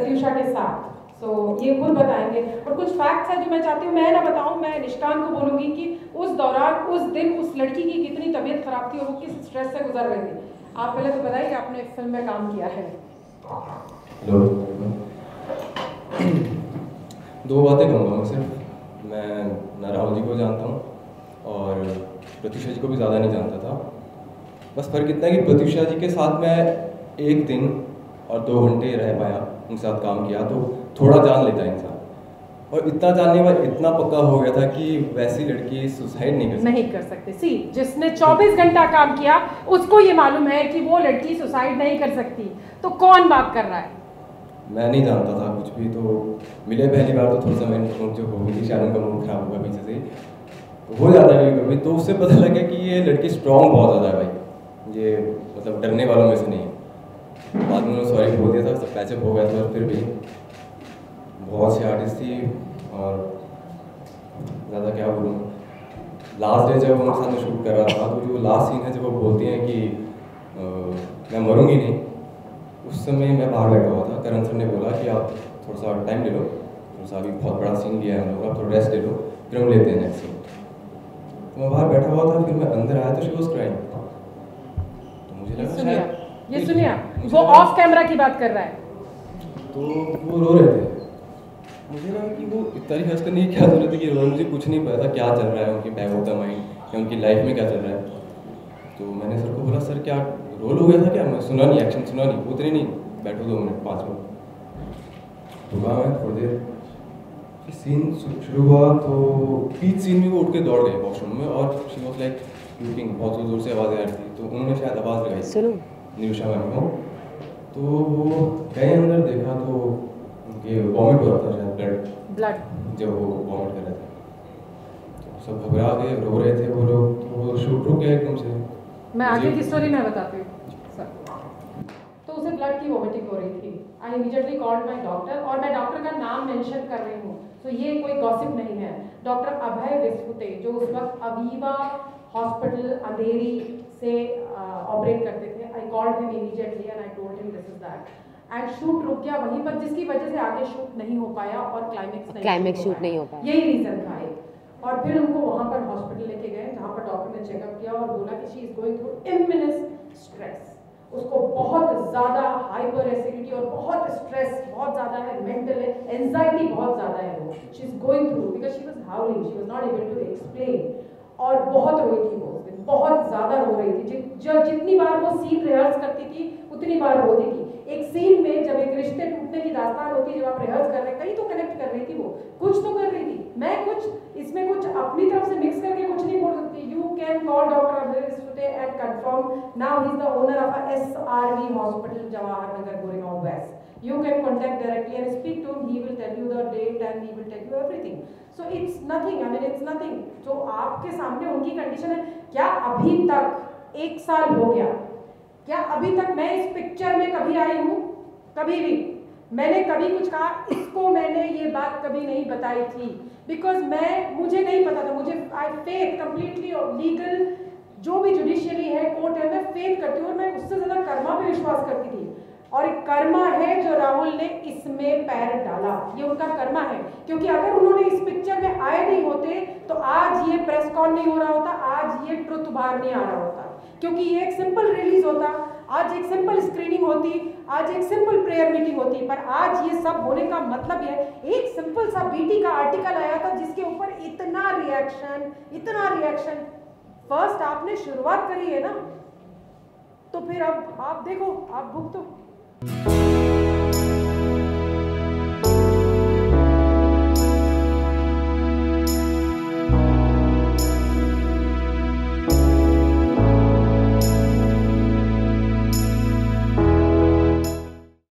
प्रत्युषा के साथ। ये खुद बताएंगे और कुछ फैक्ट्स हैं जो मैं चाहती हूँ मैं ना बताऊँ, मैं निष्कांत को बोलूँगी कि उस दौरान उस दिन उस लड़की की कितनी तबीयत खराब थी और वो किस स्ट्रेस से गुजर रही थी। आप पहले तो बताइए कि आपने फिल्म में काम किया है। हेलो, दो बातें कहूँगा मैं सिर्फ। मैं ना राहुल जी को जानता हूँ और प्रत्युषा जी को भी ज़्यादा नहीं जानता था। बस फ़र्क इतना है कि प्रत्युषा जी के साथ मैं एक दिन और 2 घंटे रह पाया, उनके साथ काम किया, तो थोड़ा जान लेता है इंसान। और इतना जानने के बाद इतना पक्का हो गया था कि वैसी लड़की सुसाइड नहीं कर सकती। सी जिसने 24 घंटा काम किया उसको ये मालूम है कि वो लड़की सुसाइड नहीं कर सकती, तो कौन बात कर रहा है? मैं नहीं जानता था कुछ भी, तो मिले पहली बार तो थोड़ा सा मैंने जो हो गई थी, शायद उनका मूड खराब होगा पीछे से, तो हो जाता है कभी। तो उससे पता लगा कि ये लड़की स्ट्रॉन्ग बहुत ज़्यादा है भाई, ये मतलब डरने वालों में से नहीं है। बाद में उन्होंने सॉरी बोल दिया था, सब पैसे हो गया था, और फिर भी बहुत सी आर्टिस्ट थी और ज़्यादा क्या बोलूँ। लास्ट डे जब उनके साथ में शूट कर रहा था, तो जो लास्ट सीन है जब वो बोलती हैं कि मैं मरूंगी नहीं, उस समय मैं बाहर बैठा हुआ था। करण सर ने बोला कि आप थोड़ा सा टाइम ले लो, थोड़ा सा अभी बहुत बड़ा सीन लिया है हम लोग, आप थोड़ा रेस्ट ले लो, फिर हम लेते हैं नेक्स्ट सीन। तो मैं बाहर बैठा हुआ था, फिर मैं अंदर आया तो शी वाज क्राइंग। तो मुझे लगा शायद वो ऑफ कैमरा की बात कर रहा है, तो वो रो रहे थे। मुझे लगा कि वो इतना ही हंस करने की क्या जरूरत है कि रो, मुझे कुछ नहीं पता क्या चल रहा है उनके बैक ऑफ द माइंड या उनकी लाइफ में क्या चल रहा है। तो मैंने सर को बोला, सर क्या रोल हो गया था क्या? मैं सुना नहीं, एक्शन सुना नहीं, उतरे नहीं, बैठो 2 मिनट 5 मिनट। तो मैं थोड़ी देर, सीन शुरू हुआ तो बीच सीन में वो उठ के दौड़ गए वॉशरूम में, और शी वॉज लाइक क्यूटिंग, बहुत ज़ोर से आवाज़ आ रही थी। तो उन्होंने शायद आवाज़ लगाई निरुषा मैम को, तो वो गए अंदर, देखा तो ये वॉमिट हो रहा था, शायद ब्लड जब वो वॉमिट कर रहे थे। तो सब घबरा गए, रो रहे थे वो लोग, तो वो शूट रुक गया एकदम से। मैं आगे की स्टोरी मैं बताती हूँ सर। तो उसे ब्लड की वॉमिटिंग हो रही थी। I immediately called my doctor, और मैं डॉक्टर का नाम मेंशन कर रही हूँ, तो ये कोई गॉसिप नहीं है। डॉक्टर अभय विस्फुटे, जो उस वक्त अवीवा हॉस्पिटल अंधेरी से ऑपरेट करते थे। I called him immediately and I told him this is that, and shoot रुक गया वहीं पर, जिसकी वजह से आगे शूट नहीं हो पाया और क्लाइमेक्स शूट नहीं हो पाया। यही रीजन था एक। और फिर उनको वहां पर हॉस्पिटल लेके गए, जहां पर डॉक्टर ने चेकअप किया और बोला कि she is going through imminent stress. उसको बहुत ज़्यादा हाइपर एसिडिटी और बहुत स्ट्रेस बहुत ज़्यादा है, मेंटल है, एंजाइटी बहुत ज़्यादा है वो, she is going through, because she was howling, she was not able to explain. और बहुत रोई थी वो उस दिन, बहुत ज़्यादा रो रही थी। जितनी बार वो सीन रिहर्स करती थी उतनी बार रोती थी। एक सीन में जब एक रिश्ते टूटने की दास्तान होती है, जब आप रिहर्स कर रहे हैं, कहीं तो कनेक्ट कर रही थी वो, कुछ तो कर रही थी। मैं कुछ इसमें कुछ अपनी तरफ से मिक्स करके कुछ नहीं बोल सकती। You can call doctor Abhay Vispute and confirm, now he is the owner of a SRV hospital Jawahar Nagar Goregaon west. You can contact directly and speak to him. He will tell you the date and he will tell you everything. So it's nothing. I mean it's nothing. जो आपके सामने उनकी condition है, क्या अभी तक 1 साल हो गया, क्या अभी तक मैं इस पिक्चर में कभी आई हूँ? कभी भी मैंने कभी कुछ कहा, इसको मैंने ये बात कभी नहीं बताई थी, बिकॉज मुझे नहीं पता था। मुझे आई फेथ कंप्लीटली लीगल, जो भी जुडिशियरी है, कोर्ट है, मैं फेथ करती हूँ और मैं उससे ज़्यादा कर्मा पे विश्वास करती थी। और एक कर्मा है जो राहुल ने इसमें पैर डाला, ये उनका कर्मा है। क्योंकि अगर उन्होंने इस पिक्चर में आए नहीं होते तो आज ये प्रेस कॉन नहीं हो रहा होता, आज ये ट्रुथ बाहर नहीं आ रहा होता। क्योंकि ये एक सिंपल रिलीज होता, आज एक सिंपल स्क्रीनिंग होती, आज एक सिंपल प्रेयर मीटिंग होती, पर आज ये सब होने का मतलब ये एक सिंपल सा BT का आर्टिकल आया था जिसके ऊपर इतना रिएक्शन। फर्स्ट आपने शुरुआत करी है ना, तो फिर अब आप देखो, आप भुगतो।